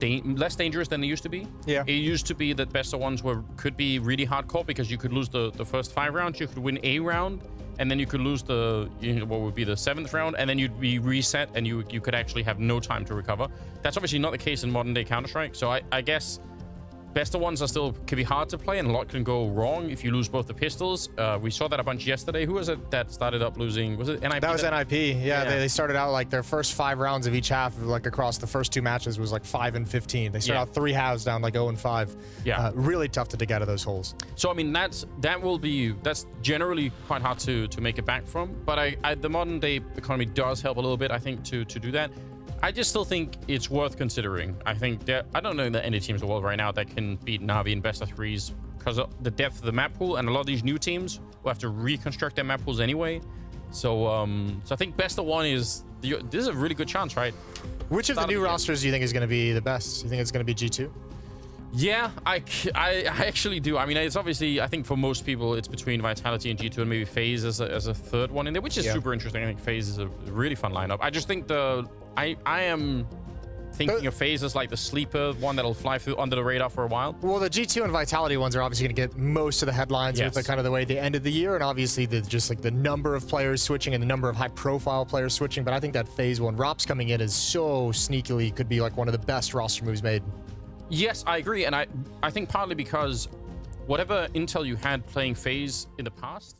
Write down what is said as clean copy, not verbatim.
less dangerous than they used to be. Yeah. It used to be that best of ones could be really hardcore because you could lose the first 5 rounds, you could win a round, and then you could lose what would be the 7th round, and then you'd be reset, and you could actually have no time to recover. That's obviously not the case in modern day Counter-Strike. So I guess best of ones can be hard to play, and a lot can go wrong if you lose both the pistols. We saw that a bunch yesterday. Who was it that started up losing? Was it NIP? That was NIP. Yeah, they started out like their first 5 rounds of each half, like across the first 2 matches, was like 5 and 15. They started out 3 halves down like 0 and 5. Yeah, really tough to dig out of those holes. So I mean, that's generally quite hard to make it back from. But the modern day economy does help a little bit, I think, to do that. I just still think it's worth considering. I think I don't know that any teams in the world right now that can beat NAVI in best of 3s because of the depth of the map pool, and a lot of these new teams will have to reconstruct their map pools anyway. So I think best of 1 this is a really good chance, right? Which of the new rosters do you think is going to be the best? You think it's going to be G2? Yeah, I actually do. I mean, it's obviously, I think for most people, it's between Vitality and G2 and maybe FaZe as a third one in there, which is super interesting. I think FaZe is a really fun lineup. I just think I am thinking of FaZe as like the sleeper one that'll fly through under the radar for a while. Well, the G2 and Vitality ones are obviously going to get most of the headlines with the kind of the way they ended the year, and obviously just like the number of players switching and the number of high-profile players switching. But I think that FaZe one, Rop's coming in is so sneakily could be like one of the best roster moves made. Yes, I agree, and I think partly because whatever intel you had playing FaZe in the past,